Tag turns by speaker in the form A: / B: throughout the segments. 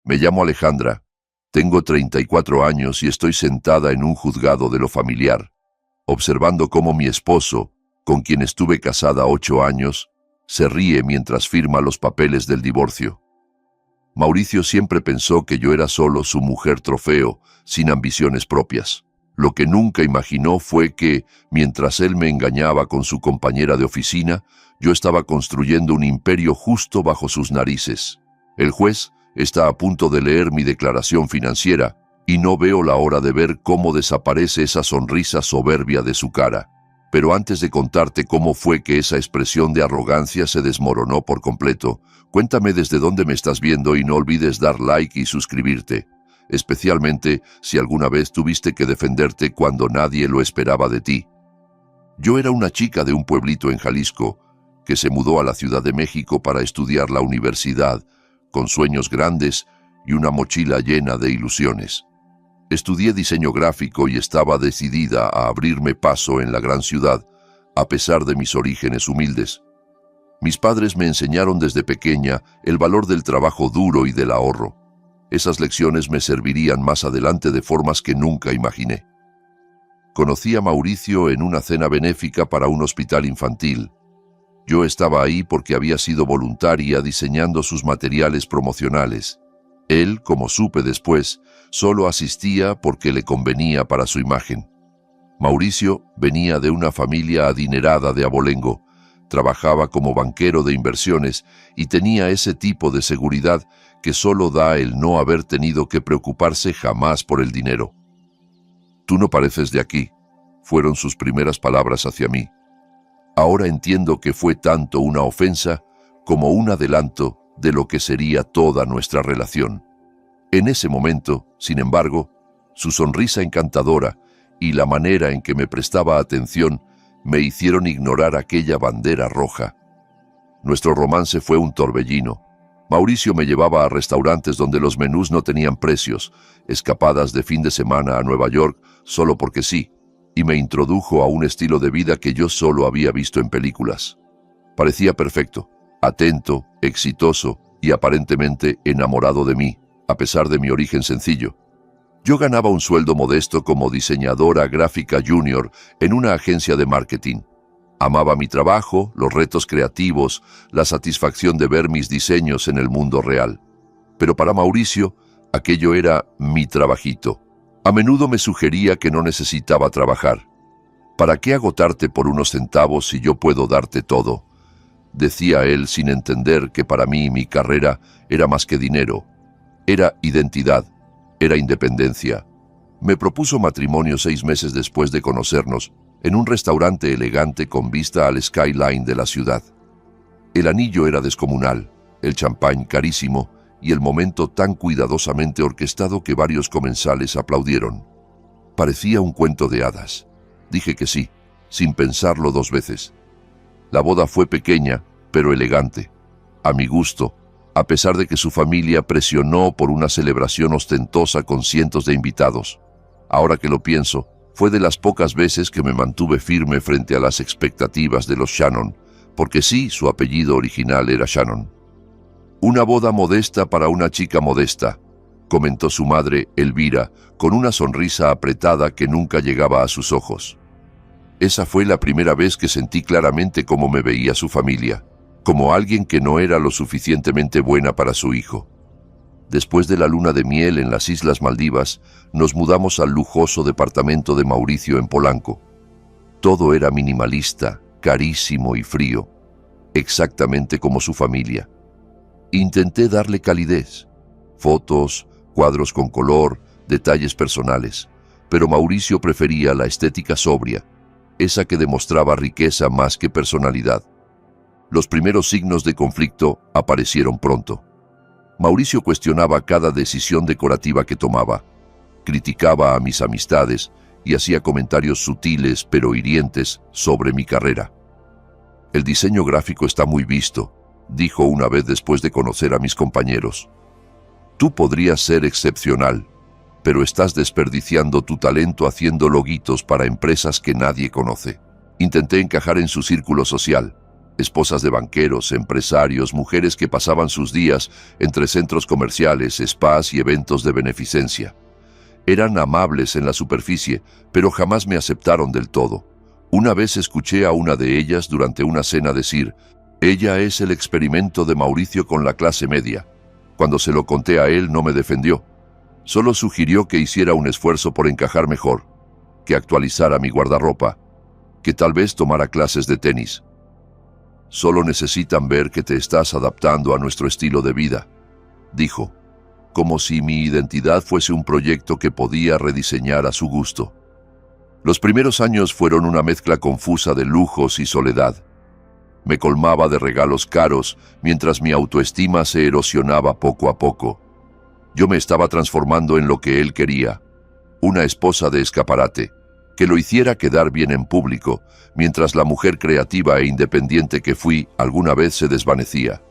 A: Me llamo Alejandra, tengo 34 años y estoy sentada en un juzgado de lo familiar, observando cómo mi esposo, con quien estuve casada 8 años, se ríe mientras firma los papeles del divorcio. Mauricio siempre pensó que yo era solo su mujer trofeo, sin ambiciones propias. Lo que nunca imaginó fue que, mientras él me engañaba con su compañera de oficina, yo estaba construyendo un imperio justo bajo sus narices. El juez está a punto de leer mi declaración financiera y no veo la hora de ver cómo desaparece esa sonrisa soberbia de su cara. Pero antes de contarte cómo fue que esa expresión de arrogancia se desmoronó por completo, cuéntame desde dónde me estás viendo y no olvides dar like y suscribirte, especialmente si alguna vez tuviste que defenderte cuando nadie lo esperaba de ti. Yo era una chica de un pueblito en Jalisco que se mudó a la Ciudad de México para estudiar la universidad, con sueños grandes y una mochila llena de ilusiones. Estudié diseño gráfico y estaba decidida a abrirme paso en la gran ciudad, a pesar de mis orígenes humildes. Mis padres me enseñaron desde pequeña el valor del trabajo duro y del ahorro. Esas lecciones me servirían más adelante de formas que nunca imaginé. Conocí a Mauricio en una cena benéfica para un hospital infantil. Yo estaba ahí porque había sido voluntaria diseñando sus materiales promocionales. Él, como supe después, solo asistía porque le convenía para su imagen. Mauricio venía de una familia adinerada de abolengo, trabajaba como banquero de inversiones y tenía ese tipo de seguridad que solo da el no haber tenido que preocuparse jamás por el dinero. «Tú no pareces de aquí», fueron sus primeras palabras hacia mí. Ahora entiendo que fue tanto una ofensa como un adelanto de lo que sería toda nuestra relación. En ese momento, sin embargo, su sonrisa encantadora y la manera en que me prestaba atención me hicieron ignorar aquella bandera roja. Nuestro romance fue un torbellino. Mauricio me llevaba a restaurantes donde los menús no tenían precios, escapadas de fin de semana a Nueva York solo porque sí, y me introdujo a un estilo de vida que yo solo había visto en películas. Parecía perfecto, atento, exitoso y aparentemente enamorado de mí, a pesar de mi origen sencillo. Yo ganaba un sueldo modesto como diseñadora gráfica junior en una agencia de marketing. Amaba mi trabajo, los retos creativos, la satisfacción de ver mis diseños en el mundo real. Pero para Mauricio, aquello era mi trabajito. A menudo me sugería que no necesitaba trabajar. ¿Para qué agotarte por unos centavos si yo puedo darte todo?, decía él sin entender que para mí mi carrera era más que dinero. Era identidad, era independencia. Me propuso matrimonio 6 meses después de conocernos, en un restaurante elegante con vista al skyline de la ciudad. El anillo era descomunal, el champán carísimo y el momento tan cuidadosamente orquestado que varios comensales aplaudieron. Parecía un cuento de hadas. Dije que sí, sin pensarlo 2 veces. La boda fue pequeña, pero elegante, a mi gusto, a pesar de que su familia presionó por una celebración ostentosa con cientos de invitados. Ahora que lo pienso, fue de las pocas veces que me mantuve firme frente a las expectativas de los Shannon, porque sí, su apellido original era Shannon. «Una boda modesta para una chica modesta», comentó su madre, Elvira, con una sonrisa apretada que nunca llegaba a sus ojos. Esa fue la primera vez que sentí claramente cómo me veía su familia, como alguien que no era lo suficientemente buena para su hijo. Después de la luna de miel en las Islas Maldivas, nos mudamos al lujoso departamento de Mauricio en Polanco. Todo era minimalista, carísimo y frío, exactamente como su familia. Intenté darle calidez, fotos, cuadros con color, detalles personales, pero Mauricio prefería la estética sobria, esa que demostraba riqueza más que personalidad. Los primeros signos de conflicto aparecieron pronto. Mauricio cuestionaba cada decisión decorativa que tomaba, criticaba a mis amistades y hacía comentarios sutiles pero hirientes sobre mi carrera. «El diseño gráfico está muy visto», dijo una vez después de conocer a mis compañeros. «Tú podrías ser excepcional, pero estás desperdiciando tu talento haciendo loguitos para empresas que nadie conoce». Intenté encajar en su círculo social. esposas de banqueros, empresarios, mujeres que pasaban sus días entre centros comerciales, spas y eventos de beneficencia. Eran amables en la superficie, pero jamás me aceptaron del todo. Una vez escuché a una de ellas durante una cena decir: «Ella es el experimento de Mauricio con la clase media». Cuando se lo conté a él, no me defendió. Solo sugirió que hiciera un esfuerzo por encajar mejor, que actualizara mi guardarropa, que tal vez tomara clases de tenis. «Solo necesitan ver que te estás adaptando a nuestro estilo de vida», dijo, como si mi identidad fuese un proyecto que podía rediseñar a su gusto. Los primeros años fueron una mezcla confusa de lujos y soledad. Me colmaba de regalos caros mientras mi autoestima se erosionaba poco a poco. Yo me estaba transformando en lo que él quería, una esposa de escaparate, que lo hiciera quedar bien en público, mientras la mujer creativa e independiente que fui alguna vez se desvanecía.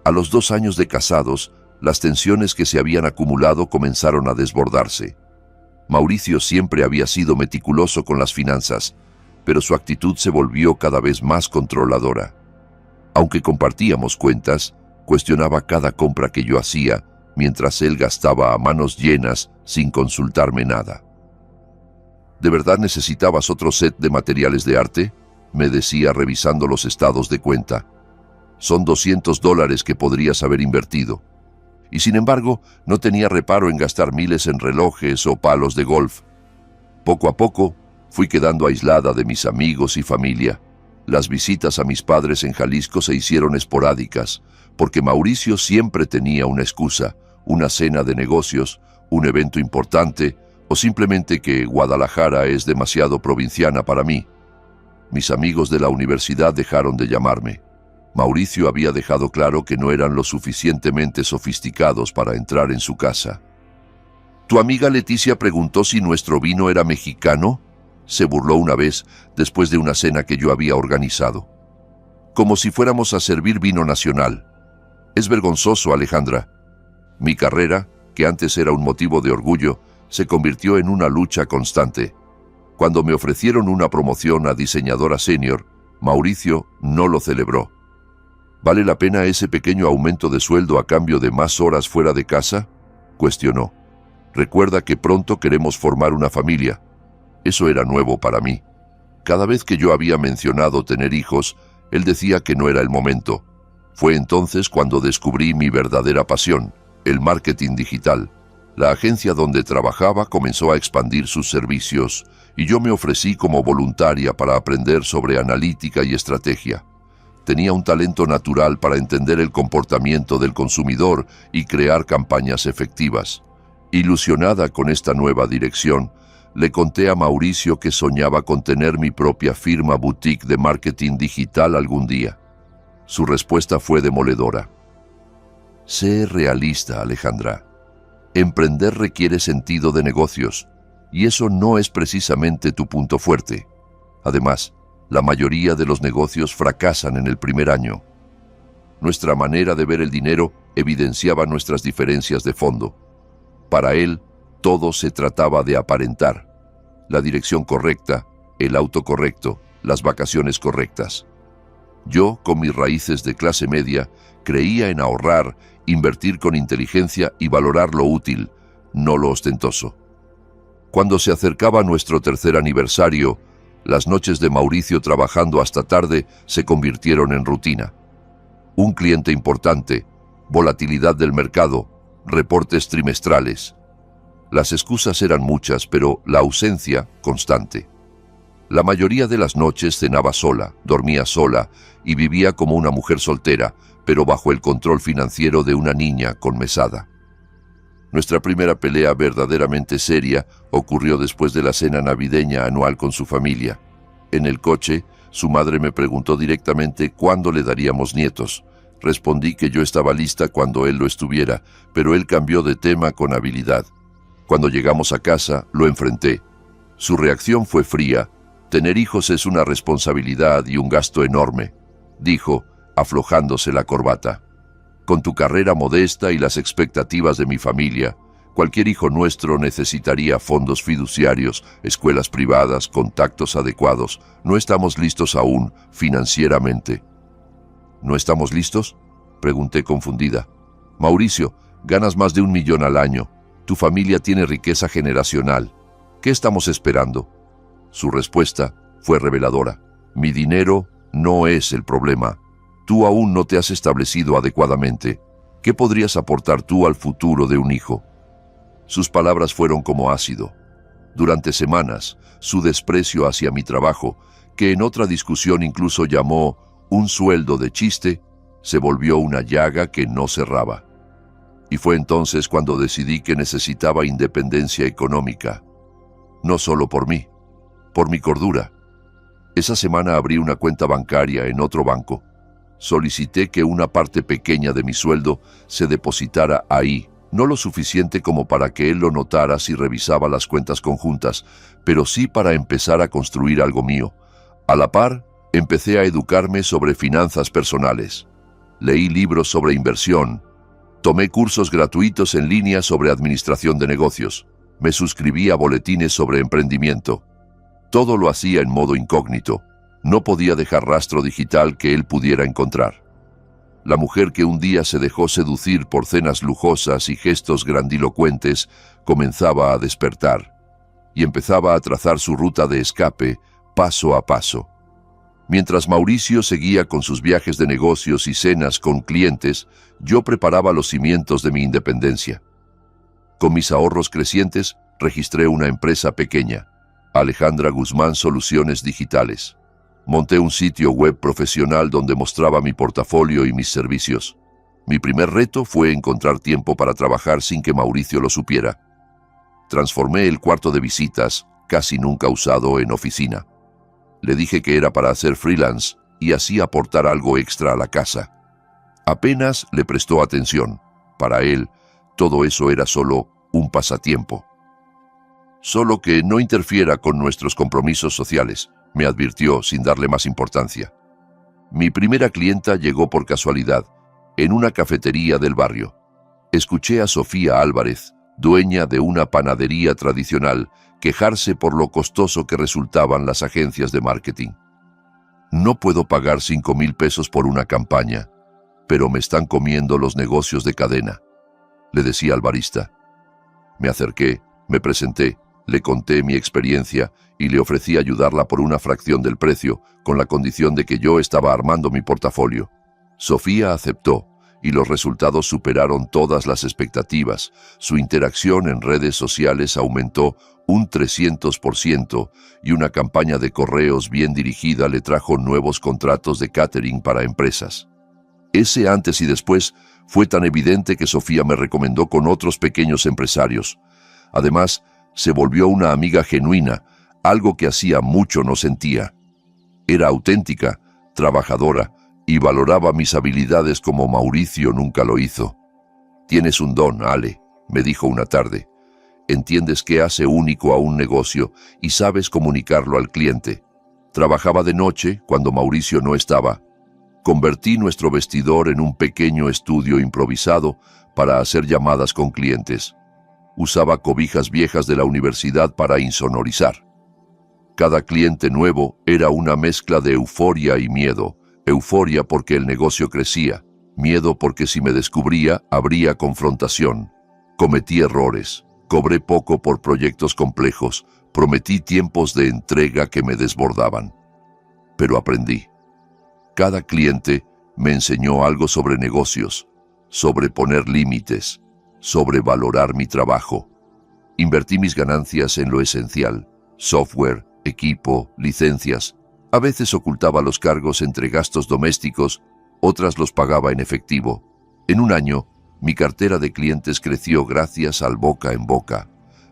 A: A los 2 años de casados, las tensiones que se habían acumulado comenzaron a desbordarse. Mauricio siempre había sido meticuloso con las finanzas, pero su actitud se volvió cada vez más controladora. Aunque compartíamos cuentas, cuestionaba cada compra que yo hacía, mientras él gastaba a manos llenas sin consultarme nada. «¿De verdad necesitabas otro set de materiales de arte?», me decía revisando los estados de cuenta. «Son $200 que podrías haber invertido». Y sin embargo, no tenía reparo en gastar miles en relojes o palos de golf. Poco a poco, fui quedando aislada de mis amigos y familia. Las visitas a mis padres en Jalisco se hicieron esporádicas, porque Mauricio siempre tenía una excusa, una cena de negocios, un evento importante, o simplemente que Guadalajara es demasiado provinciana para mí. Mis amigos de la universidad dejaron de llamarme. Mauricio había dejado claro que no eran lo suficientemente sofisticados para entrar en su casa. «¿Tu amiga Leticia preguntó si nuestro vino era mexicano?», se burló una vez después de una cena que yo había organizado. «Como si fuéramos a servir vino nacional. Es vergonzoso, Alejandra». Mi carrera, que antes era un motivo de orgullo, se convirtió en una lucha constante. Cuando me ofrecieron una promoción a diseñadora senior, Mauricio no lo celebró. «¿Vale la pena ese pequeño aumento de sueldo a cambio de más horas fuera de casa?», cuestionó. «Recuerda que pronto queremos formar una familia». Eso era nuevo para mí. Cada vez que yo había mencionado tener hijos, él decía que no era el momento. Fue entonces cuando descubrí mi verdadera pasión, el marketing digital. La agencia donde trabajaba comenzó a expandir sus servicios y yo me ofrecí como voluntaria para aprender sobre analítica y estrategia. Tenía un talento natural para entender el comportamiento del consumidor y crear campañas efectivas. Ilusionada con esta nueva dirección, le conté a Mauricio que soñaba con tener mi propia firma boutique de marketing digital algún día. Su respuesta fue demoledora. «Sé realista, Alejandra. Emprender requiere sentido de negocios, y eso no es precisamente tu punto fuerte. Además, la mayoría de los negocios fracasan en el primer año». Nuestra manera de ver el dinero evidenciaba nuestras diferencias de fondo. Para él, todo se trataba de aparentar. La dirección correcta, el auto correcto, las vacaciones correctas. Yo, con mis raíces de clase media, creía en ahorrar, invertir con inteligencia y valorar lo útil, no lo ostentoso. Cuando se acercaba nuestro 3er aniversario, las noches de Mauricio trabajando hasta tarde se convirtieron en rutina. Un cliente importante, volatilidad del mercado, reportes trimestrales. Las excusas eran muchas, pero la ausencia constante. La mayoría de las noches cenaba sola, dormía sola y vivía como una mujer soltera, pero bajo el control financiero de una niña con mesada. Nuestra primera pelea verdaderamente seria ocurrió después de la cena navideña anual con su familia. En el coche, su madre me preguntó directamente cuándo le daríamos nietos. Respondí que yo estaba lista cuando él lo estuviera, pero él cambió de tema con habilidad. Cuando llegamos a casa, lo enfrenté. Su reacción fue fría. «Tener hijos es una responsabilidad y un gasto enorme», dijo, aflojándose la corbata. «Con tu carrera modesta y las expectativas de mi familia, Cualquier hijo nuestro necesitaría fondos fiduciarios, escuelas privadas, contactos adecuados. No estamos listos aún, financieramente. ¿No estamos listos?, pregunté confundida. Mauricio, ganas más de 1 millón al año. Tu familia tiene riqueza generacional. ¿Qué estamos esperando? Su respuesta fue reveladora. Mi dinero no es el problema. Tú aún no te has establecido adecuadamente. ¿Qué podrías aportar tú al futuro de un hijo? Sus palabras fueron como ácido. Durante semanas, su desprecio hacia mi trabajo, que en otra discusión incluso llamó un sueldo de chiste, se volvió una llaga que no cerraba. Y fue entonces cuando decidí que necesitaba independencia económica. No solo por mí, por mi cordura. Esa semana abrí una cuenta bancaria en otro banco. Solicité que una parte pequeña de mi sueldo se depositara ahí, no lo suficiente como para que él lo notara si revisaba las cuentas conjuntas, pero sí para empezar a construir algo mío. A la par, empecé a educarme sobre finanzas personales. Leí libros sobre inversión. Tomé cursos gratuitos en línea sobre administración de negocios. Me suscribí a boletines sobre emprendimiento. Todo lo hacía en modo incógnito. No podía dejar rastro digital que él pudiera encontrar. La mujer que un día se dejó seducir por cenas lujosas y gestos grandilocuentes comenzaba a despertar y empezaba a trazar su ruta de escape paso a paso. Mientras Mauricio seguía con sus viajes de negocios y cenas con clientes, yo preparaba los cimientos de mi independencia. Con mis ahorros crecientes, registré una empresa pequeña, Alejandra Guzmán Soluciones Digitales. Monté un sitio web profesional donde mostraba mi portafolio y mis servicios. Mi primer reto fue encontrar tiempo para trabajar sin que Mauricio lo supiera. Transformé el cuarto de visitas, casi nunca usado, en oficina. Le dije que era para hacer freelance y así aportar algo extra a la casa. Apenas le prestó atención. Para él, todo eso era solo un pasatiempo. Solo que no interfiera con nuestros compromisos sociales, me advirtió sin darle más importancia. Mi primera clienta llegó por casualidad, en una cafetería del barrio. Escuché a Sofía Álvarez, dueña de una panadería tradicional, quejarse por lo costoso que resultaban las agencias de marketing. No puedo pagar 5,000 pesos por una campaña, pero me están comiendo los negocios de cadena, le decía al barista. Me acerqué, me presenté, le conté mi experiencia y le ofrecí ayudarla por una fracción del precio, con la condición de que yo estaba armando mi portafolio. Sofía aceptó, y los resultados superaron todas las expectativas. Su interacción en redes sociales aumentó un 300% y una campaña de correos bien dirigida le trajo nuevos contratos de catering para empresas. Ese antes y después fue tan evidente que Sofía me recomendó con otros pequeños empresarios. Además, se volvió una amiga genuina, algo que hacía mucho no sentía. Era auténtica, trabajadora, y valoraba mis habilidades como Mauricio nunca lo hizo. «Tienes un don, Ale», me dijo una tarde. «Entiendes qué hace único a un negocio y sabes comunicarlo al cliente». Trabajaba de noche cuando Mauricio no estaba. Convertí nuestro vestidor en un pequeño estudio improvisado para hacer llamadas con clientes. Usaba cobijas viejas de la universidad para insonorizar. Cada cliente nuevo era una mezcla de euforia y miedo. Euforia porque el negocio crecía, miedo porque si me descubría habría confrontación. Cometí errores, cobré poco por proyectos complejos, prometí tiempos de entrega que me desbordaban. Pero aprendí. Cada cliente me enseñó algo sobre negocios, sobre poner límites, sobre valorar mi trabajo. Invertí mis ganancias en lo esencial: software, equipo, licencias. A veces ocultaba los cargos entre gastos domésticos, otras los pagaba en efectivo. En un año, mi cartera de clientes creció gracias al boca en boca.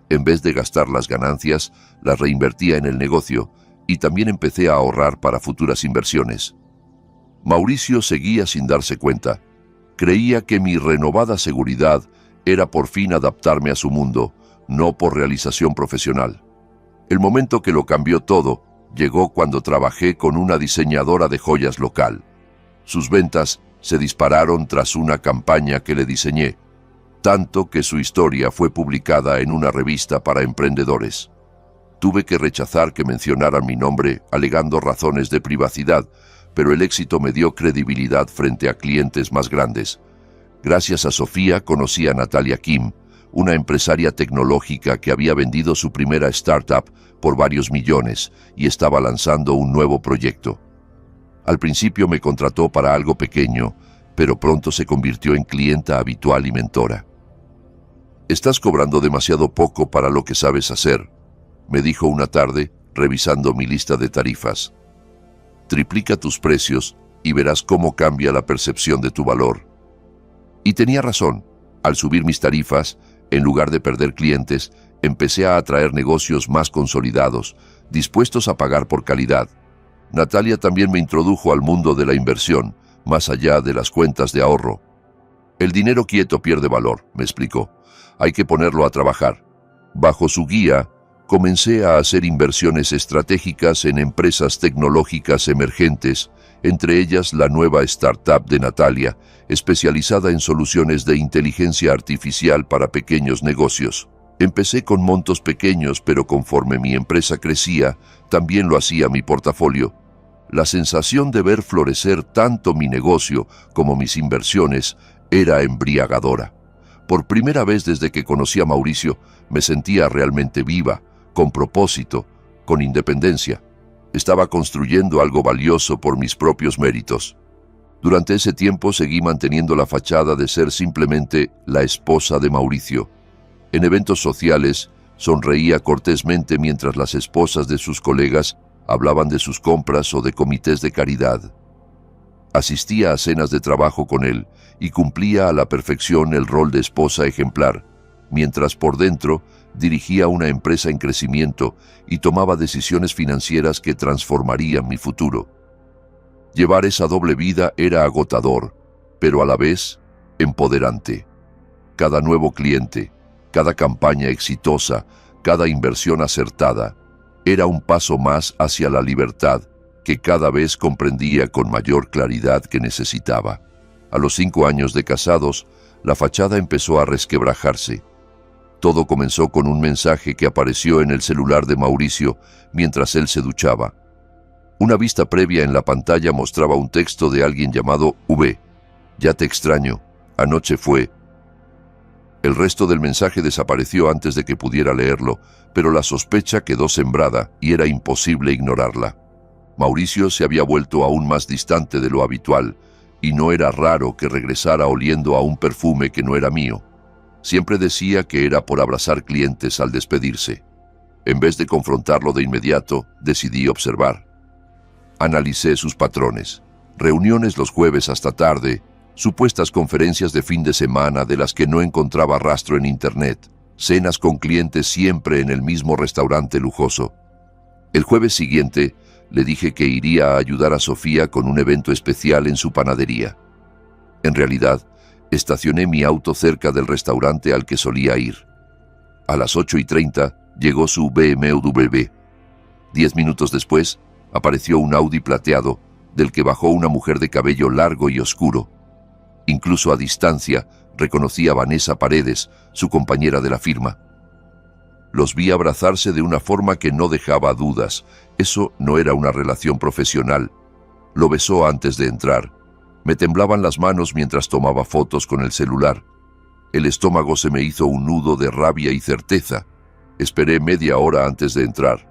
A: En vez de gastar las ganancias, las reinvertía en el negocio y también empecé a ahorrar para futuras inversiones. Mauricio seguía sin darse cuenta. Creía que mi renovada seguridad era por fin adaptarme a su mundo, no por realización profesional. El momento que lo cambió todo llegó cuando trabajé con una diseñadora de joyas local. Sus ventas se dispararon tras una campaña que le diseñé. tanto que su historia fue publicada en una revista para emprendedores. Tuve que rechazar que mencionaran mi nombre, alegando razones de privacidad, pero el éxito me dio credibilidad frente a clientes más grandes. Gracias a Sofía conocí a Natalia Kim, una empresaria tecnológica que había vendido su primera startup por varios millones y estaba lanzando un nuevo proyecto. Al principio me contrató para algo pequeño, pero pronto se convirtió en clienta habitual y mentora. «Estás cobrando demasiado poco para lo que sabes hacer», me dijo una tarde, revisando mi lista de tarifas. «Triplica tus precios y verás cómo cambia la percepción de tu valor». Y tenía razón. Al subir mis tarifas, en lugar de perder clientes, empecé a atraer negocios más consolidados, dispuestos a pagar por calidad. Natalia también me introdujo al mundo de la inversión, más allá de las cuentas de ahorro. «El dinero quieto pierde valor», me explicó. «Hay que ponerlo a trabajar». Bajo su guía, comencé a hacer inversiones estratégicas en empresas tecnológicas emergentes, entre ellas la nueva startup de Natalia, especializada en soluciones de inteligencia artificial para pequeños negocios. Empecé con montos pequeños, pero conforme mi empresa crecía, también lo hacía mi portafolio. La sensación de ver florecer tanto mi negocio como mis inversiones era embriagadora. Por primera vez desde que conocí a Mauricio, me sentía realmente viva, con propósito, con independencia. Estaba construyendo algo valioso por mis propios méritos. Durante ese tiempo seguí manteniendo la fachada de ser simplemente la esposa de Mauricio. En eventos sociales, sonreía cortésmente mientras las esposas de sus colegas hablaban de sus compras o de comités de caridad. Asistía a cenas de trabajo con él y cumplía a la perfección el rol de esposa ejemplar, mientras por dentro dirigía una empresa en crecimiento y tomaba decisiones financieras que transformarían mi futuro. Llevar esa doble vida era agotador, pero a la vez empoderante. Cada nuevo cliente, cada campaña exitosa, cada inversión acertada, era un paso más hacia la libertad que cada vez comprendía con mayor claridad que necesitaba. A los 5 años de casados, la fachada empezó a resquebrajarse. Todo comenzó con un mensaje que apareció en el celular de Mauricio mientras él se duchaba. Una vista previa en la pantalla mostraba un texto de alguien llamado V. «Ya te extraño. Anoche fue». El resto del mensaje desapareció antes de que pudiera leerlo, pero la sospecha quedó sembrada y era imposible ignorarla. Mauricio se había vuelto aún más distante de lo habitual, y no era raro que regresara oliendo a un perfume que no era mío. Siempre decía que era por abrazar clientes al despedirse. En vez de confrontarlo de inmediato, decidí observar. Analicé sus patrones. Reuniones los jueves hasta tarde, supuestas conferencias de fin de semana de las que no encontraba rastro en internet, cenas con clientes siempre en el mismo restaurante lujoso. El jueves siguiente, le dije que iría a ayudar a Sofía con un evento especial en su panadería. En realidad, estacioné mi auto cerca del restaurante al que solía ir. A las 8:30 llegó su BMW. 10 minutos después, apareció un Audi plateado, del que bajó una mujer de cabello largo y oscuro. Incluso a distancia, reconocí a Vanessa Paredes, su compañera de la firma. Los vi abrazarse de una forma que no dejaba dudas. Eso no era una relación profesional. Lo besó antes de entrar. Me temblaban las manos mientras tomaba fotos con el celular. El estómago se me hizo un nudo de rabia y certeza. Esperé media hora antes de entrar.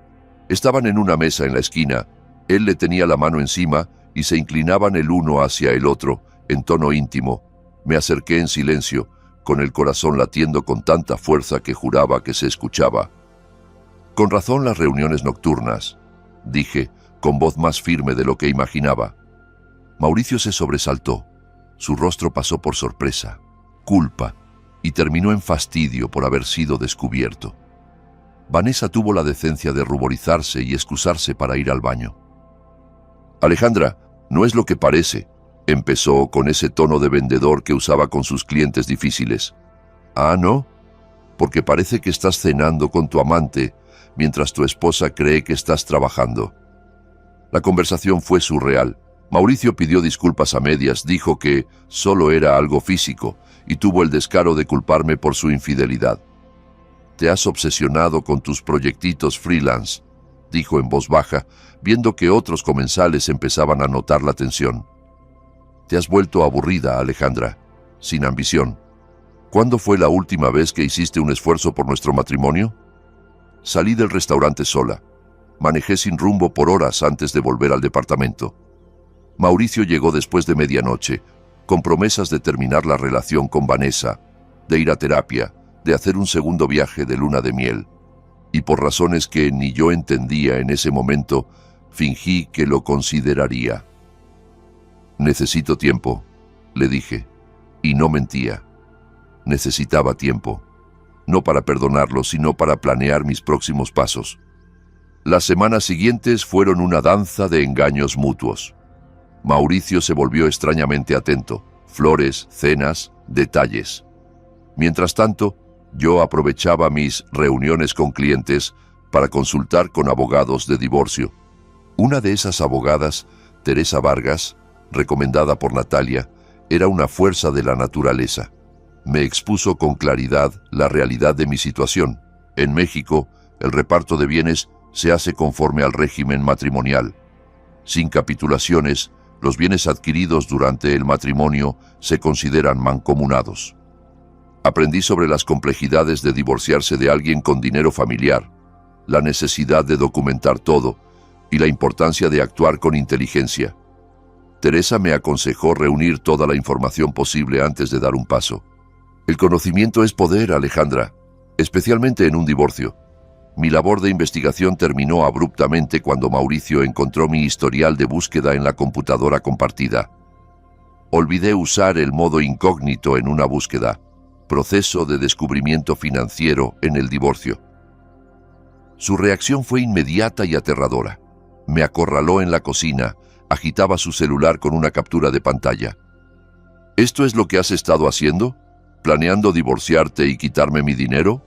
A: Estaban en una mesa en la esquina. Él le tenía la mano encima y se inclinaban el uno hacia el otro, en tono íntimo. Me acerqué en silencio, con el corazón latiendo con tanta fuerza que juraba que se escuchaba. «Con razón las reuniones nocturnas», dije, con voz más firme de lo que imaginaba. Mauricio se sobresaltó. Su rostro pasó por sorpresa, culpa, y terminó en fastidio por haber sido descubierto. Vanessa tuvo la decencia de ruborizarse y excusarse para ir al baño. «Alejandra, no es lo que parece», empezó con ese tono de vendedor que usaba con sus clientes difíciles. «Ah, ¿no? Porque parece que estás cenando con tu amante mientras tu esposa cree que estás trabajando». La conversación fue surreal. Mauricio pidió disculpas a medias, dijo que solo era algo físico y tuvo el descaro de culparme por su infidelidad. «Te has obsesionado con tus proyectitos freelance», dijo en voz baja, viendo que otros comensales empezaban a notar la tensión. «Te has vuelto aburrida, Alejandra, sin ambición. ¿Cuándo fue la última vez que hiciste un esfuerzo por nuestro matrimonio?» Salí del restaurante sola. Manejé sin rumbo por horas antes de volver al departamento. Mauricio llegó después de medianoche, con promesas de terminar la relación con Vanessa, de ir a terapia, de hacer un segundo viaje de luna de miel. Y por razones que ni yo entendía en ese momento, fingí que lo consideraría. «Necesito tiempo», le dije, y no mentía. Necesitaba tiempo, no para perdonarlo, sino para planear mis próximos pasos. Las semanas siguientes fueron una danza de engaños mutuos. Mauricio se volvió extrañamente atento, flores, cenas, detalles. Mientras tanto, yo aprovechaba mis reuniones con clientes para consultar con abogados de divorcio. Una de esas abogadas, Teresa Vargas, recomendada por Natalia, era una fuerza de la naturaleza. Me expuso con claridad la realidad de mi situación. En México, el reparto de bienes se hace conforme al régimen matrimonial. Sin capitulaciones, los bienes adquiridos durante el matrimonio se consideran mancomunados. Aprendí sobre las complejidades de divorciarse de alguien con dinero familiar, la necesidad de documentar todo y la importancia de actuar con inteligencia. Teresa me aconsejó reunir toda la información posible antes de dar un paso. El conocimiento es poder, Alejandra, especialmente en un divorcio. Mi labor de investigación terminó abruptamente cuando Mauricio encontró mi historial de búsqueda en la computadora compartida. Olvidé usar el modo incógnito en una búsqueda, proceso de descubrimiento financiero en el divorcio. Su reacción fue inmediata y aterradora. Me acorraló en la cocina, agitaba su celular con una captura de pantalla. ¿Esto es lo que has estado haciendo? ¿Planeando divorciarte y quitarme mi dinero?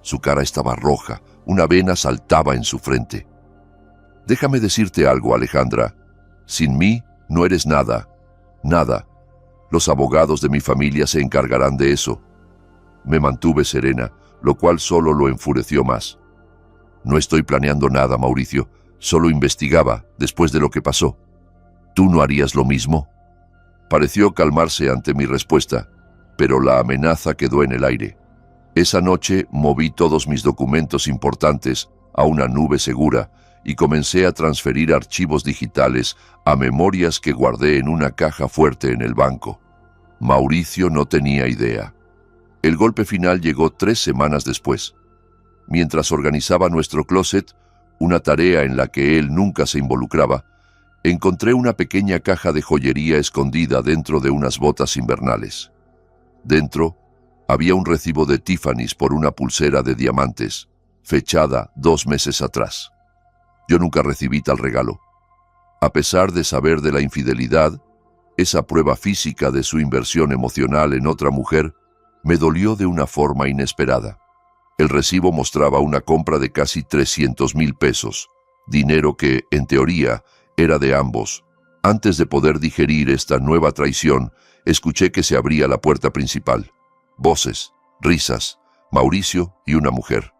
A: Su cara estaba roja, una vena saltaba en su frente. Déjame decirte algo, Alejandra. Sin mí no eres nada, nada. Los abogados de mi familia se encargarán de eso. Me mantuve serena, lo cual solo lo enfureció más. No estoy planeando nada, Mauricio. Solo investigaba después de lo que pasó. ¿Tú no harías lo mismo? Pareció calmarse ante mi respuesta, pero la amenaza quedó en el aire. Esa noche moví todos mis documentos importantes a una nube segura y comencé a transferir archivos digitales a memorias que guardé en una caja fuerte en el banco. Mauricio no tenía idea. El golpe final llegó 3 semanas después. Mientras organizaba nuestro closet, una tarea en la que él nunca se involucraba, encontré una pequeña caja de joyería escondida dentro de unas botas invernales. Dentro había un recibo de Tiffany's por una pulsera de diamantes, fechada 2 meses atrás. Yo nunca recibí tal regalo. A pesar de saber de la infidelidad, esa prueba física de su inversión emocional en otra mujer me dolió de una forma inesperada. El recibo mostraba una compra de casi 300,000 pesos, dinero que, en teoría, era de ambos. Antes de poder digerir esta nueva traición, escuché que se abría la puerta principal. Voces, risas, Mauricio y una mujer.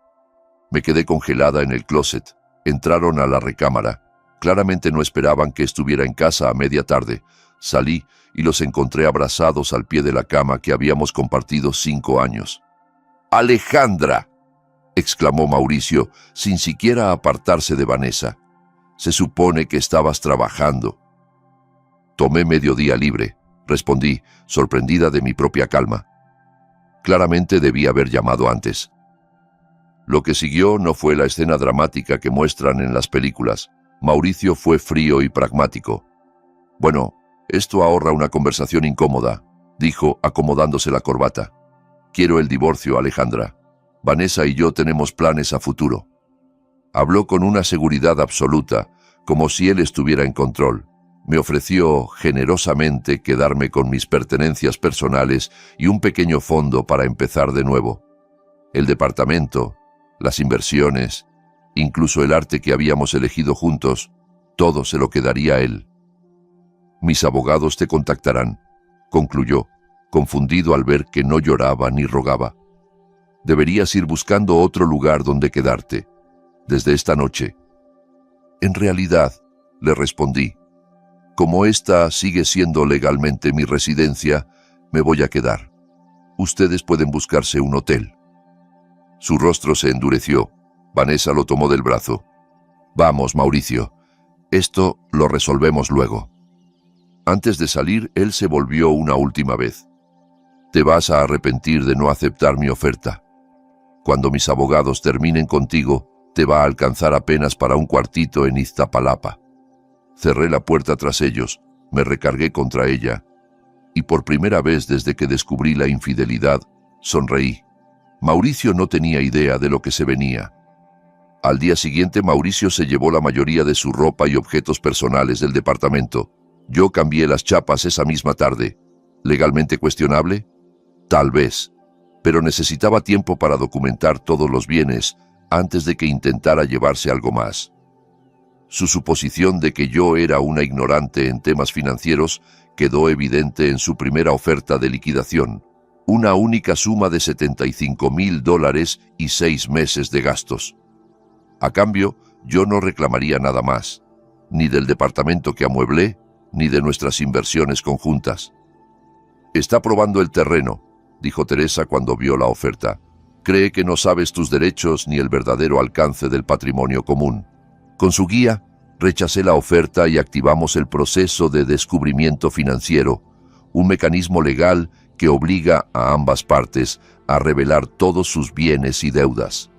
A: Me quedé congelada en el closet. Entraron a la recámara. Claramente no esperaban que estuviera en casa a media tarde. Salí y los encontré abrazados al pie de la cama que habíamos compartido 5 años. «¡Alejandra!», exclamó Mauricio, sin siquiera apartarse de Vanessa. «Se supone que estabas trabajando». «Tomé mediodía libre», respondí, sorprendida de mi propia calma. Claramente debí haber llamado antes. Lo que siguió no fue la escena dramática que muestran en las películas. Mauricio fue frío y pragmático. «Bueno, esto ahorra una conversación incómoda», dijo, acomodándose la corbata. «Quiero el divorcio, Alejandra. Vanessa y yo tenemos planes a futuro». Habló con una seguridad absoluta, como si él estuviera en control. Me ofreció generosamente quedarme con mis pertenencias personales y un pequeño fondo para empezar de nuevo. El departamento, las inversiones, incluso el arte que habíamos elegido juntos, todo se lo quedaría él. «Mis abogados te contactarán», concluyó. confundido al ver que no lloraba ni rogaba. Deberías ir buscando otro lugar donde quedarte, desde esta noche. En realidad, le respondí, como esta sigue siendo legalmente mi residencia, me voy a quedar. Ustedes pueden buscarse un hotel. Su rostro se endureció. Vanessa lo tomó del brazo. Vamos, Mauricio, esto lo resolvemos luego. Antes de salir, él se volvió una última vez. Te vas a arrepentir de no aceptar mi oferta. Cuando mis abogados terminen contigo, te va a alcanzar apenas para un cuartito en Iztapalapa. Cerré la puerta tras ellos, me recargué contra ella, y por primera vez desde que descubrí la infidelidad, sonreí. Mauricio no tenía idea de lo que se venía. Al día siguiente, Mauricio se llevó la mayoría de su ropa y objetos personales del departamento. Yo cambié las chapas esa misma tarde. ¿Legalmente cuestionable? Tal vez, pero necesitaba tiempo para documentar todos los bienes antes de que intentara llevarse algo más. Su suposición de que yo era una ignorante en temas financieros quedó evidente en su primera oferta de liquidación, una única suma de $75,000 y 6 meses de gastos. A cambio, yo no reclamaría nada más, ni del departamento que amueblé, ni de nuestras inversiones conjuntas. Está probando el terreno, dijo Teresa cuando vio la oferta. Cree que no sabes tus derechos ni el verdadero alcance del patrimonio común. Con su guía, rechacé la oferta y activamos el proceso de descubrimiento financiero, un mecanismo legal que obliga a ambas partes a revelar todos sus bienes y deudas.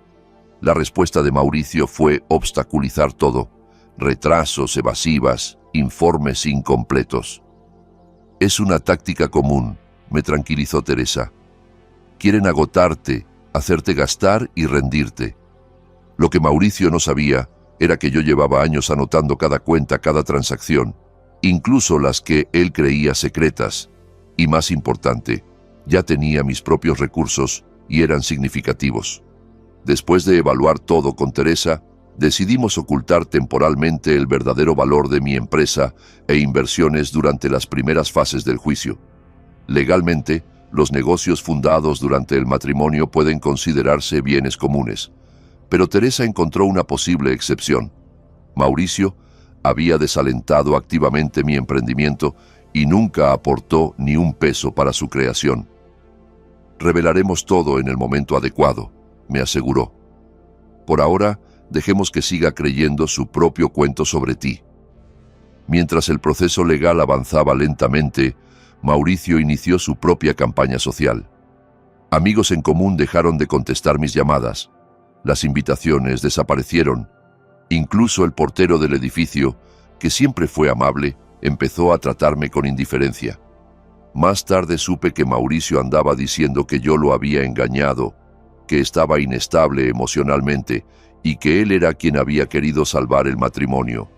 A: La respuesta de Mauricio fue obstaculizar todo, retrasos, evasivas, informes incompletos. Es una táctica común, me tranquilizó Teresa. Quieren agotarte, hacerte gastar y rendirte. Lo que Mauricio no sabía era que yo llevaba años anotando cada cuenta, cada transacción, incluso las que él creía secretas. Y más importante, ya tenía mis propios recursos y eran significativos. Después de evaluar todo con Teresa, decidimos ocultar temporalmente el verdadero valor de mi empresa e inversiones durante las primeras fases del juicio. Legalmente, los negocios fundados durante el matrimonio pueden considerarse bienes comunes, pero Teresa encontró una posible excepción. Mauricio había desalentado activamente mi emprendimiento y nunca aportó ni un peso para su creación. Revelaremos todo en el momento adecuado, me aseguró. Por ahora, dejemos que siga creyendo su propio cuento sobre ti. Mientras el proceso legal avanzaba lentamente, Mauricio inició su propia campaña social. Amigos en común dejaron de contestar mis llamadas. Las invitaciones desaparecieron. Incluso el portero del edificio, que siempre fue amable, empezó a tratarme con indiferencia. Más tarde supe que Mauricio andaba diciendo que yo lo había engañado, que estaba inestable emocionalmente y que él era quien había querido salvar el matrimonio.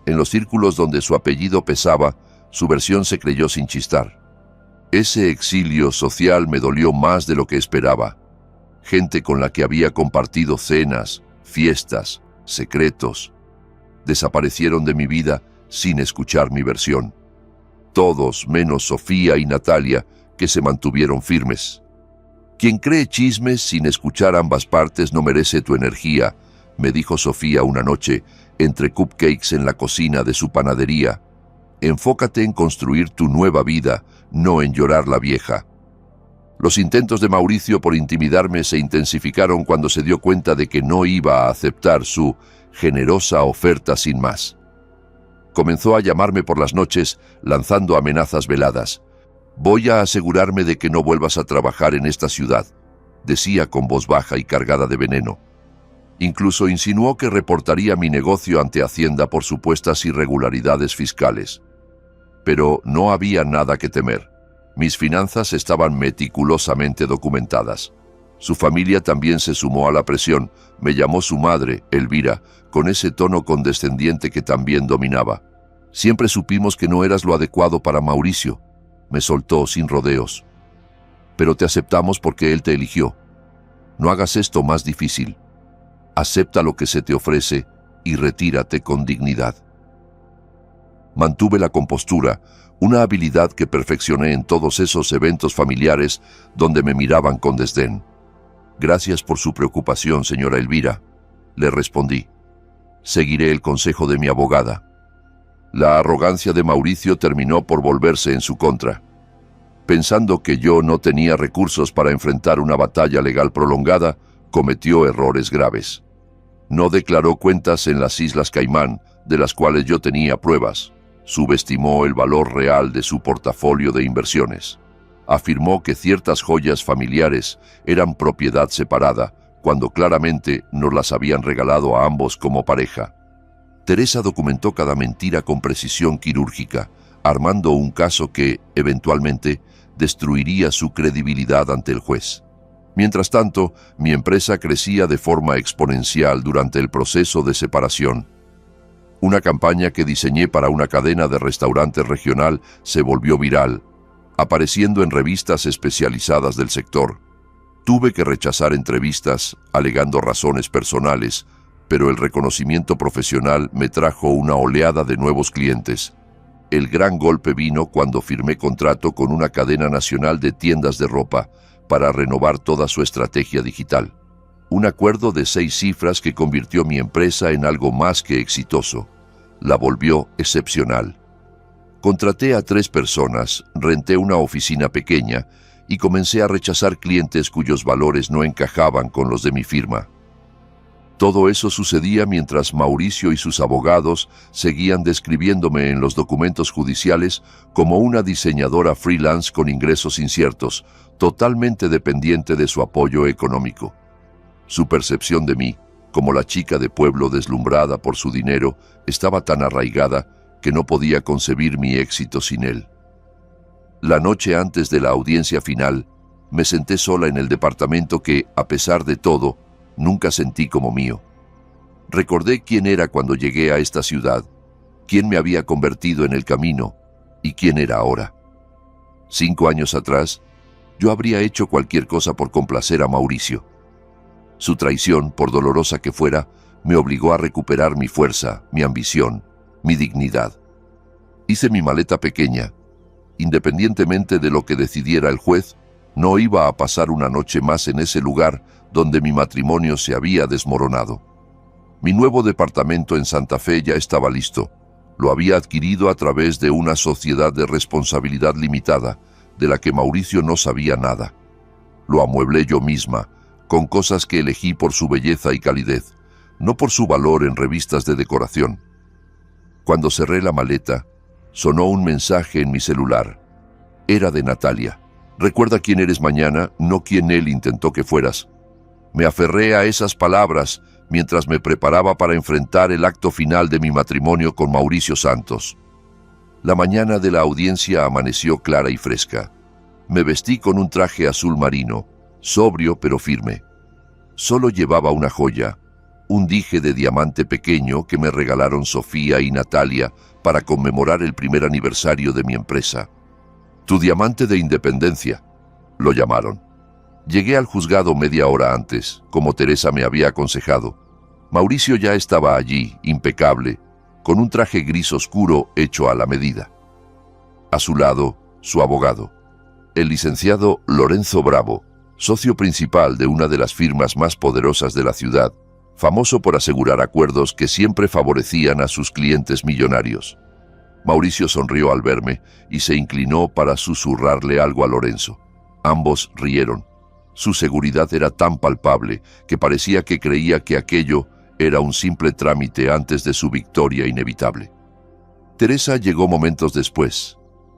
A: En los círculos donde su apellido pesaba, su versión se creyó sin chistar. Ese exilio social me dolió más de lo que esperaba. Gente con la que había compartido cenas, fiestas, secretos, desaparecieron de mi vida sin escuchar mi versión. Todos menos Sofía y Natalia, que se mantuvieron firmes. Quien cree chismes sin escuchar ambas partes no merece tu energía, me dijo Sofía una noche, entre cupcakes en la cocina de su panadería. Enfócate en construir tu nueva vida, no en llorar la vieja. Los intentos de Mauricio por intimidarme se intensificaron cuando se dio cuenta de que no iba a aceptar su generosa oferta sin más. Comenzó a llamarme por las noches, lanzando amenazas veladas. Voy a asegurarme de que no vuelvas a trabajar en esta ciudad, decía con voz baja y cargada de veneno. Incluso insinuó que reportaría mi negocio ante Hacienda por supuestas irregularidades fiscales. Pero no había nada que temer. Mis finanzas estaban meticulosamente documentadas. Su familia también se sumó a la presión. Me llamó su madre, Elvira, con ese tono condescendiente que también dominaba. Siempre supimos que no eras lo adecuado para Mauricio. Me soltó sin rodeos. Pero te aceptamos porque él te eligió. No hagas esto más difícil. Acepta lo que se te ofrece y retírate con dignidad. Mantuve la compostura, una habilidad que perfeccioné en todos esos eventos familiares donde me miraban con desdén. «Gracias por su preocupación, señora Elvira», le respondí. «Seguiré el consejo de mi abogada». La arrogancia de Mauricio terminó por volverse en su contra. Pensando que yo no tenía recursos para enfrentar una batalla legal prolongada, cometió errores graves. No declaró cuentas en las Islas Caimán, de las cuales yo tenía pruebas. Subestimó el valor real de su portafolio de inversiones. Afirmó que ciertas joyas familiares eran propiedad separada, cuando claramente nos las habían regalado a ambos como pareja. Teresa documentó cada mentira con precisión quirúrgica, armando un caso que, eventualmente, destruiría su credibilidad ante el juez. Mientras tanto, mi empresa crecía de forma exponencial durante el proceso de separación. Una campaña que diseñé para una cadena de restaurantes regional se volvió viral, apareciendo en revistas especializadas del sector. Tuve que rechazar entrevistas, alegando razones personales, pero el reconocimiento profesional me trajo una oleada de nuevos clientes. El gran golpe vino cuando firmé contrato con una cadena nacional de tiendas de ropa para renovar toda su estrategia digital. Un acuerdo de 6 cifras que convirtió mi empresa en algo más que exitoso. La volvió excepcional. Contraté a 3 personas, renté una oficina pequeña y comencé a rechazar clientes cuyos valores no encajaban con los de mi firma. Todo eso sucedía mientras Mauricio y sus abogados seguían describiéndome en los documentos judiciales como una diseñadora freelance con ingresos inciertos, totalmente dependiente de su apoyo económico. Su percepción de mí, como la chica de pueblo deslumbrada por su dinero, estaba tan arraigada que no podía concebir mi éxito sin él. La noche antes de la audiencia final, me senté sola en el departamento que, a pesar de todo, nunca sentí como mío. Recordé quién era cuando llegué a esta ciudad, quién me había convertido en el camino y quién era ahora. 5 años atrás, yo habría hecho cualquier cosa por complacer a Mauricio. Su traición, por dolorosa que fuera, me obligó a recuperar mi fuerza, mi ambición, mi dignidad. Hice mi maleta pequeña. Independientemente de lo que decidiera el juez, no iba a pasar una noche más en ese lugar donde mi matrimonio se había desmoronado. Mi nuevo departamento en Santa Fe ya estaba listo. Lo había adquirido a través de una sociedad de responsabilidad limitada, de la que Mauricio no sabía nada. Lo amueblé yo misma, con cosas que elegí por su belleza y calidez, no por su valor en revistas de decoración. Cuando cerré la maleta, sonó un mensaje en mi celular. Era de Natalia. «Recuerda quién eres mañana, no quién él intentó que fueras». Me aferré a esas palabras mientras me preparaba para enfrentar el acto final de mi matrimonio con Mauricio Santos. La mañana de la audiencia amaneció clara y fresca. Me vestí con un traje azul marino, sobrio pero firme. Solo llevaba una joya, un dije de diamante pequeño que me regalaron Sofía y Natalia para conmemorar el primer aniversario de mi empresa. «Tu diamante de independencia», lo llamaron. Llegué al juzgado media hora antes, como Teresa me había aconsejado. Mauricio ya estaba allí, impecable, con un traje gris oscuro hecho a la medida. A su lado, su abogado, el licenciado Lorenzo Bravo, socio principal de una de las firmas más poderosas de la ciudad, famoso por asegurar acuerdos que siempre favorecían a sus clientes millonarios. Mauricio sonrió al verme y se inclinó para susurrarle algo a Lorenzo. Ambos rieron. Su seguridad era tan palpable que parecía que creía que aquello era un simple trámite antes de su victoria inevitable. Teresa llegó momentos después.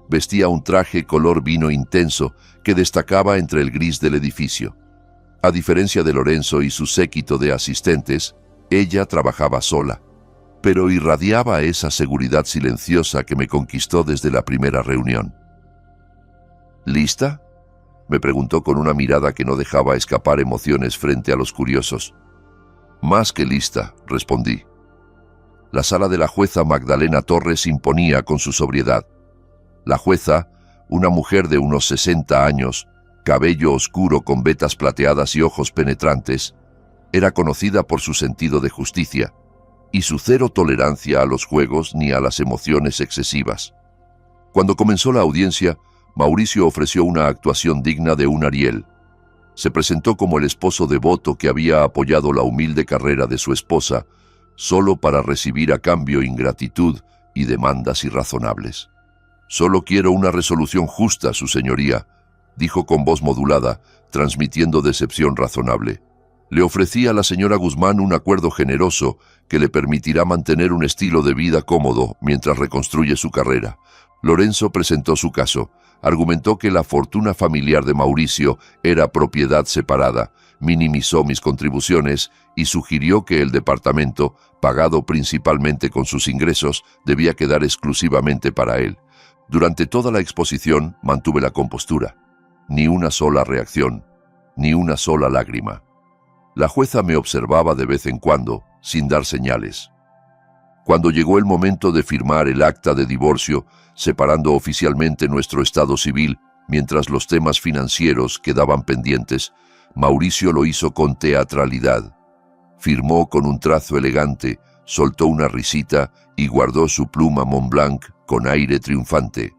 A: Vestía un traje color vino intenso que destacaba entre el gris del edificio. A diferencia de Lorenzo y su séquito de asistentes, ella trabajaba sola, pero irradiaba esa seguridad silenciosa que me conquistó desde la primera reunión. «¿Lista?», me preguntó con una mirada que no dejaba escapar emociones frente a los curiosos. «Más que lista», respondí. La sala de la jueza Magdalena Torres imponía con su sobriedad. La jueza, una mujer de unos 60 años, cabello oscuro con vetas plateadas y ojos penetrantes, era conocida por su sentido de justicia. y su cero tolerancia a los juegos ni a las emociones excesivas. Cuando comenzó la audiencia, Mauricio ofreció una actuación digna de un Ariel. Se presentó como el esposo devoto que había apoyado la humilde carrera de su esposa, solo para recibir a cambio ingratitud y demandas irrazonables. «Solo quiero una resolución justa, su señoría», dijo con voz modulada, transmitiendo decepción razonable. Le ofrecí a la señora Guzmán un acuerdo generoso que le permitirá mantener un estilo de vida cómodo mientras reconstruye su carrera. Lorenzo presentó su caso. Argumentó que la fortuna familiar de Mauricio era propiedad separada, minimizó mis contribuciones y sugirió que el departamento, pagado principalmente con sus ingresos, debía quedar exclusivamente para él. Durante toda la exposición mantuve la compostura. Ni una sola reacción, ni una sola lágrima. La jueza me observaba de vez en cuando, sin dar señales. Cuando llegó el momento de firmar el acta de divorcio, separando oficialmente nuestro estado civil, mientras los temas financieros quedaban pendientes, Mauricio lo hizo con teatralidad. Firmó con un trazo elegante, soltó una risita y guardó su pluma Montblanc con aire triunfante.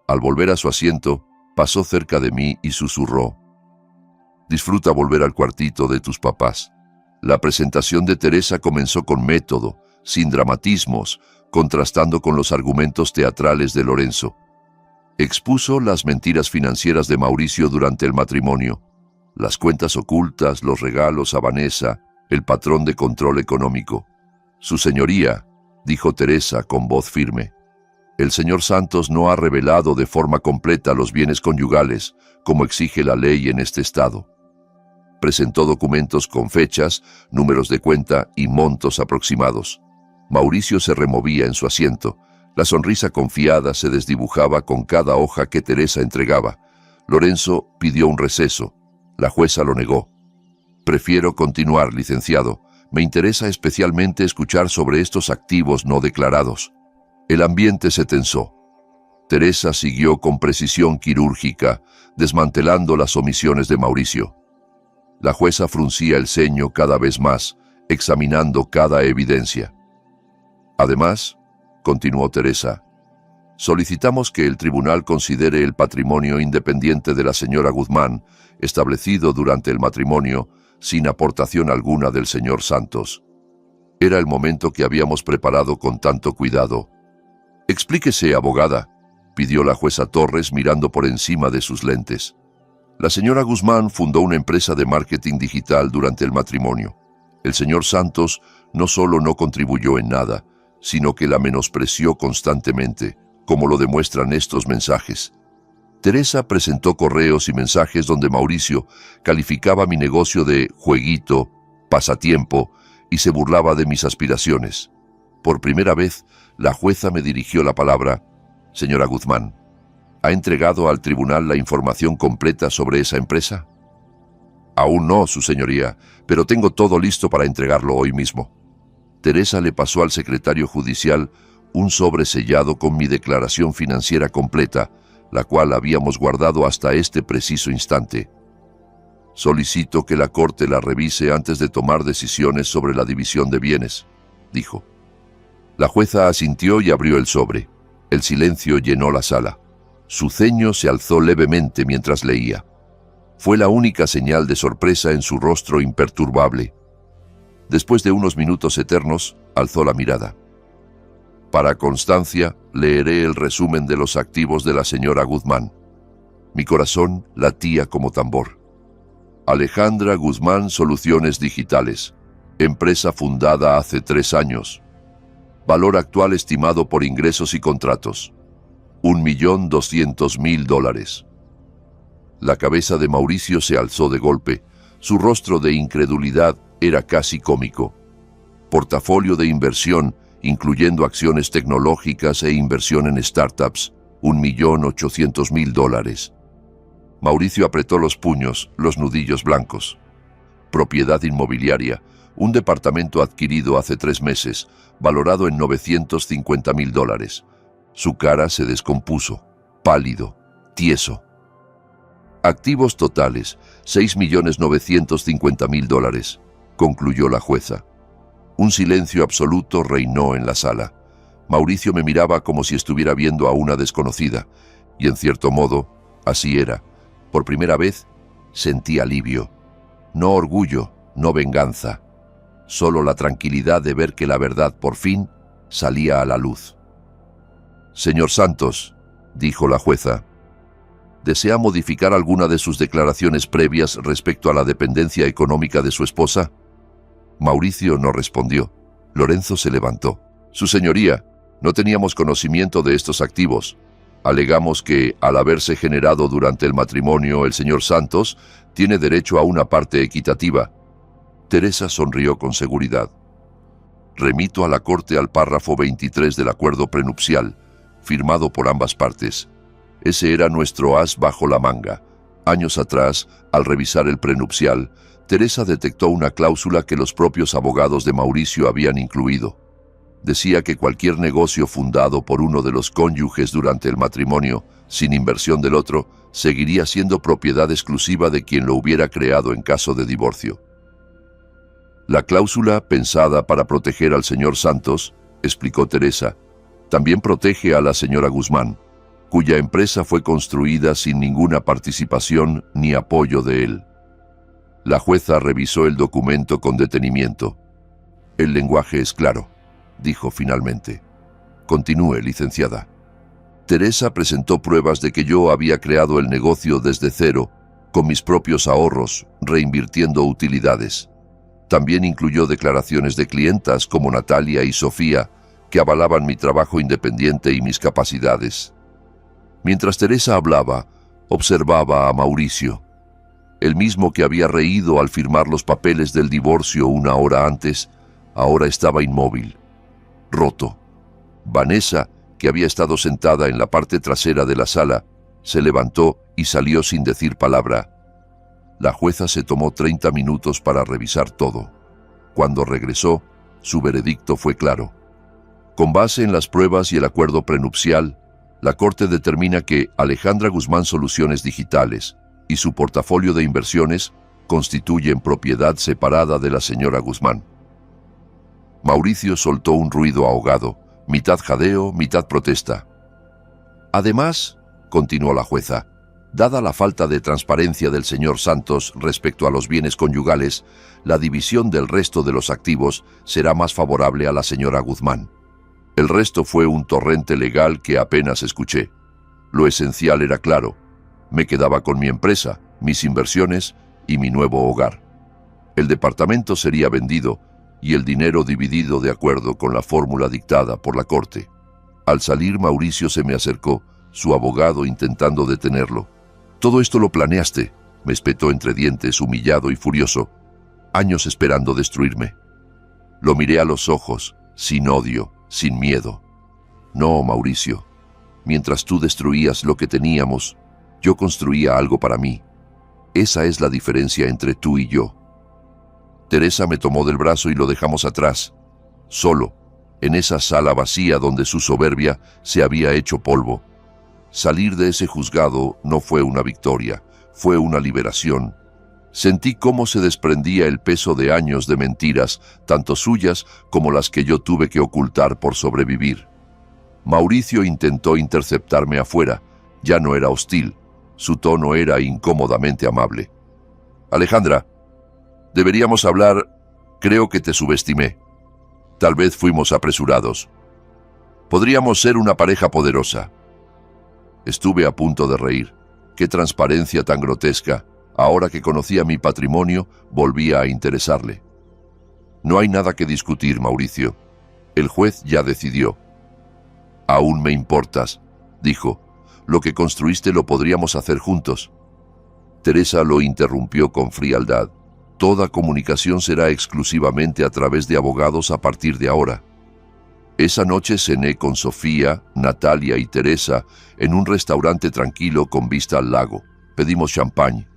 A: Al volver a su asiento, pasó cerca de mí y susurró: «Disfruta volver al cuartito de tus papás». La presentación de Teresa comenzó con método, sin dramatismos, contrastando con los argumentos teatrales de Lorenzo. Expuso las mentiras financieras de Mauricio durante el matrimonio, las cuentas ocultas, los regalos a Vanessa, el patrón de control económico. «Su señoría», dijo Teresa con voz firme, «el señor Santos no ha revelado de forma completa los bienes conyugales, como exige la ley en este estado». Presentó documentos con fechas, números de cuenta y montos aproximados. Mauricio se removía en su asiento. La sonrisa confiada se desdibujaba con cada hoja que Teresa entregaba. Lorenzo pidió un receso. La jueza lo negó. «Prefiero continuar, licenciado. Me interesa especialmente escuchar sobre estos activos no declarados». El ambiente se tensó. Teresa siguió con precisión quirúrgica, desmantelando las omisiones de Mauricio. La jueza fruncía el ceño cada vez más, examinando cada evidencia. «Además», continuó Teresa, «solicitamos que el tribunal considere el patrimonio independiente de la señora Guzmán, establecido durante el matrimonio, sin aportación alguna del señor Santos». Era el momento que habíamos preparado con tanto cuidado. «Explíquese, abogada», pidió la jueza Torres mirando por encima de sus lentes. «La señora Guzmán fundó una empresa de marketing digital durante el matrimonio. El señor Santos no solo no contribuyó en nada, sino que la menospreció constantemente, como lo demuestran estos mensajes». Teresa presentó correos y mensajes donde Mauricio calificaba mi negocio de jueguito, pasatiempo, y se burlaba de mis aspiraciones. Por primera vez, la jueza me dirigió la palabra: «Señora Guzmán, ¿ha entregado al tribunal la información completa sobre esa empresa?» «Aún no, su señoría, pero tengo todo listo para entregarlo hoy mismo». Teresa le pasó al secretario judicial un sobre sellado con mi declaración financiera completa, la cual habíamos guardado hasta este preciso instante. «Solicito que la Corte la revise antes de tomar decisiones sobre la división de bienes», dijo. La jueza asintió y abrió el sobre. El silencio llenó la sala. Su ceño se alzó levemente mientras leía. Fue la única señal de sorpresa en su rostro imperturbable. Después de unos minutos eternos, alzó la mirada. «Para constancia, leeré el resumen de los activos de la señora Guzmán». Mi corazón latía como tambor. Alejandra Guzmán Soluciones Digitales. Empresa fundada hace 3 años. Valor actual estimado por ingresos y contratos: $1.200.000. La cabeza de Mauricio se alzó de golpe. Su rostro de incredulidad era casi cómico. Portafolio de inversión, incluyendo acciones tecnológicas e inversión en startups, $1.800.000. Mauricio apretó los puños, los nudillos blancos. Propiedad inmobiliaria, un departamento adquirido hace 3 meses, valorado en $950.000. Su cara se descompuso, pálido, tieso. Activos totales, $6.950.000, concluyó la jueza. Un silencio absoluto reinó en la sala. Mauricio me miraba como si estuviera viendo a una desconocida, y en cierto modo, así era. Por primera vez, sentí alivio. No orgullo, no venganza. Solo la tranquilidad de ver que la verdad, por fin, salía a la luz. «Señor Santos», dijo la jueza, ¿desea modificar alguna de sus declaraciones previas respecto a la dependencia económica de su esposa? Mauricio no respondió. Lorenzo se levantó. «Su señoría, no teníamos conocimiento de estos activos. Alegamos que, al haberse generado durante el matrimonio, el señor Santos tiene derecho a una parte equitativa». Teresa sonrió con seguridad. «Remito a la Corte al párrafo 23 del acuerdo prenupcial, firmado por ambas partes. Ese era nuestro as bajo la manga. Años atrás, al revisar el prenupcial, Teresa detectó una cláusula que los propios abogados de Mauricio habían incluido. Decía que cualquier negocio fundado por uno de los cónyuges durante el matrimonio, sin inversión del otro, seguiría siendo propiedad exclusiva de quien lo hubiera creado en caso de divorcio. La cláusula, pensada para proteger al señor Santos, explicó Teresa, también protege a la señora Guzmán, cuya empresa fue construida sin ninguna participación ni apoyo de él. La jueza revisó el documento con detenimiento. «El lenguaje es claro», dijo finalmente. «Continúe, licenciada». Teresa presentó pruebas de que yo había creado el negocio desde cero, con mis propios ahorros, reinvirtiendo utilidades. También incluyó declaraciones de clientas como Natalia y Sofía, que avalaban mi trabajo independiente y mis capacidades. Mientras Teresa hablaba, observaba a Mauricio. El mismo que había reído al firmar los papeles del divorcio una hora antes, ahora estaba inmóvil, roto. Vanessa, que había estado sentada en la parte trasera de la sala, se levantó y salió sin decir palabra. La jueza se tomó 30 minutos para revisar todo. Cuando regresó, su veredicto fue claro. Con base en las pruebas y el acuerdo prenupcial, la Corte determina que Alejandra Guzmán Soluciones Digitales y su portafolio de inversiones constituyen propiedad separada de la señora Guzmán. Mauricio soltó un ruido ahogado, mitad jadeo, mitad protesta. Además, continuó la jueza, dada la falta de transparencia del señor Santos respecto a los bienes conyugales, la división del resto de los activos será más favorable a la señora Guzmán. El resto fue un torrente legal que apenas escuché. Lo esencial era claro. Me quedaba con mi empresa, mis inversiones y mi nuevo hogar. El departamento sería vendido y el dinero dividido de acuerdo con la fórmula dictada por la Corte. Al salir, Mauricio se me acercó, su abogado intentando detenerlo. «Todo esto lo planeaste», me espetó entre dientes, humillado y furioso. «Años esperando destruirme». Lo miré a los ojos, sin odio, sin miedo. «No, Mauricio. Mientras tú destruías lo que teníamos, yo construía algo para mí. Esa es la diferencia entre tú y yo». Teresa me tomó del brazo y lo dejamos atrás, solo, en esa sala vacía donde su soberbia se había hecho polvo. Salir de ese juzgado no fue una victoria, fue una liberación. Sentí cómo se desprendía el peso de años de mentiras, tanto suyas como las que yo tuve que ocultar por sobrevivir. Mauricio intentó interceptarme afuera. Ya no era hostil. Su tono era incómodamente amable. «Alejandra, deberíamos hablar. Creo que te subestimé. Tal vez fuimos apresurados. Podríamos ser una pareja poderosa». Estuve a punto de reír. Qué transparencia tan grotesca. Ahora que conocía mi patrimonio, volvía a interesarle. «No hay nada que discutir, Mauricio. El juez ya decidió». «Aún me importas», dijo. «Lo que construiste lo podríamos hacer juntos». Teresa lo interrumpió con frialdad. «Toda comunicación será exclusivamente a través de abogados a partir de ahora». Esa noche cené con Sofía, Natalia y Teresa en un restaurante tranquilo con vista al lago. Pedimos champán,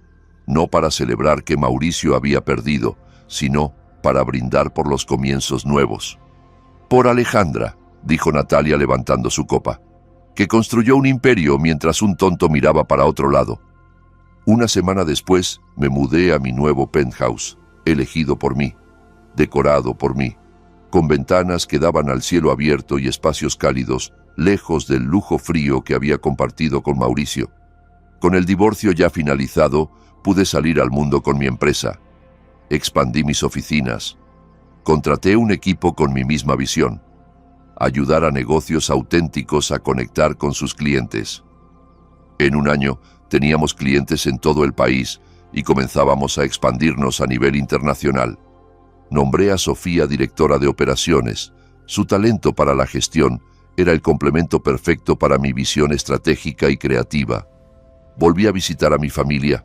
A: no para celebrar que Mauricio había perdido, sino para brindar por los comienzos nuevos. «Por Alejandra», dijo Natalia levantando su copa, «que construyó un imperio mientras un tonto miraba para otro lado». Una semana después me mudé a mi nuevo penthouse, elegido por mí, decorado por mí. con ventanas que daban al cielo abierto y espacios cálidos, lejos del lujo frío que había compartido con Mauricio. Con el divorcio ya finalizado, pude salir al mundo con mi empresa. Expandí mis oficinas. Contraté un equipo con mi misma visión: ayudar a negocios auténticos a conectar con sus clientes. En un año, teníamos clientes en todo el país y comenzábamos a expandirnos a nivel internacional. Nombré a Sofía directora de operaciones. Su talento para la gestión era el complemento perfecto para mi visión estratégica y creativa. Volví a visitar a mi familia.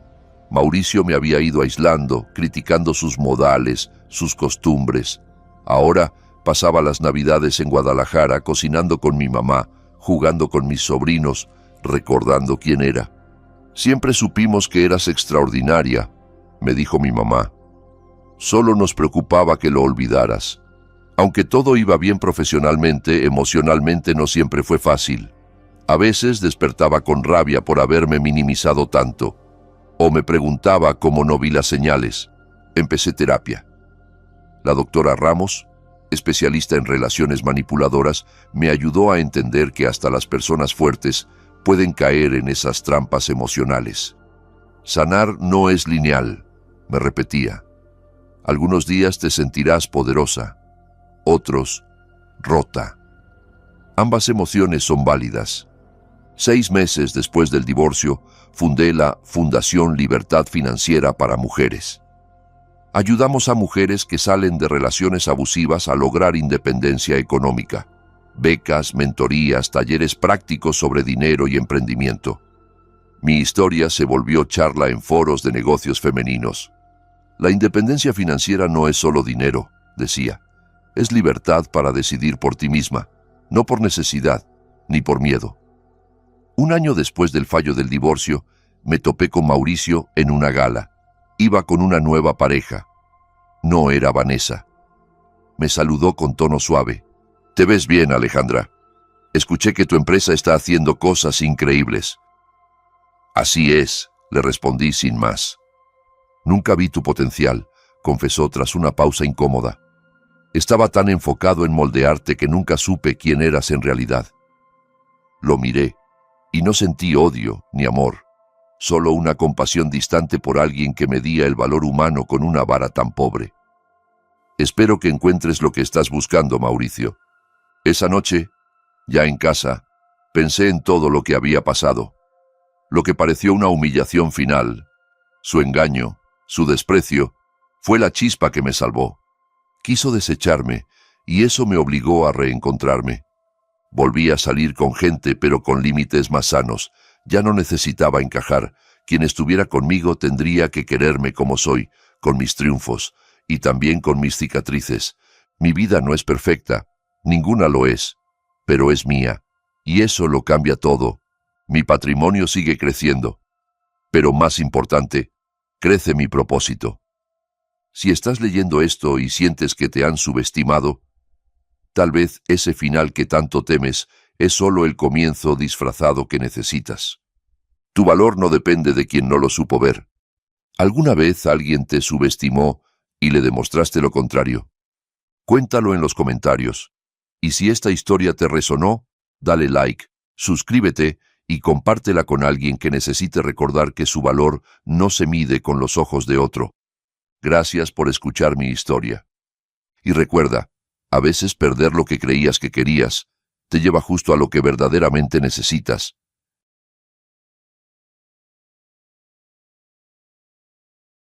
A: Mauricio me había ido aislando, criticando sus modales, sus costumbres. Ahora pasaba las Navidades en Guadalajara, cocinando con mi mamá, jugando con mis sobrinos, recordando quién era. «Siempre supimos que eras extraordinaria», me dijo mi mamá. «Solo nos preocupaba que lo olvidaras». Aunque todo iba bien profesionalmente, emocionalmente no siempre fue fácil. A veces despertaba con rabia por haberme minimizado tanto, o me preguntaba cómo no vi las señales. Empecé terapia. La doctora Ramos, especialista en relaciones manipuladoras, me ayudó a entender que hasta las personas fuertes pueden caer en esas trampas emocionales. Sanar no es lineal, me repetía. Algunos días te sentirás poderosa, otros rota. Ambas emociones son válidas. 6 meses después del divorcio, fundé la Fundación Libertad Financiera para Mujeres. Ayudamos a mujeres que salen de relaciones abusivas a lograr independencia económica. Becas, mentorías, talleres prácticos sobre dinero y emprendimiento. Mi historia se volvió charla en foros de negocios femeninos. La independencia financiera no es solo dinero, decía. Es libertad para decidir por ti misma, no por necesidad, ni por miedo. Un año después del fallo del divorcio, me topé con Mauricio en una gala. Iba con una nueva pareja. No era Vanessa. Me saludó con tono suave. «Te ves bien, Alejandra. Escuché que tu empresa está haciendo cosas increíbles». «Así es», le respondí sin más. «Nunca vi tu potencial», confesó tras una pausa incómoda. «Estaba tan enfocado en moldearte que nunca supe quién eras en realidad». Lo miré, y no sentí odio ni amor, solo una compasión distante por alguien que medía el valor humano con una vara tan pobre. «Espero que encuentres lo que estás buscando, Mauricio». Esa noche, ya en casa, pensé en todo lo que había pasado. Lo que pareció una humillación final, su engaño, su desprecio, fue la chispa que me salvó. Quiso desecharme, y eso me obligó a reencontrarme. Volví a salir con gente, pero con límites más sanos. Ya no necesitaba encajar. Quien estuviera conmigo tendría que quererme como soy, con mis triunfos, y también con mis cicatrices. Mi vida no es perfecta, ninguna lo es, pero es mía, y eso lo cambia todo. Mi patrimonio sigue creciendo, pero más importante, crece mi propósito. Si estás leyendo esto y sientes que te han subestimado, tal vez ese final que tanto temes es solo el comienzo disfrazado que necesitas. Tu valor no depende de quien no lo supo ver. ¿Alguna vez alguien te subestimó y le demostraste lo contrario? Cuéntalo en los comentarios. Y si esta historia te resonó, dale like, suscríbete y compártela con alguien que necesite recordar que su valor no se mide con los ojos de otro. Gracias por escuchar mi historia. Y recuerda, a veces perder lo que creías que querías te lleva justo a lo que verdaderamente necesitas.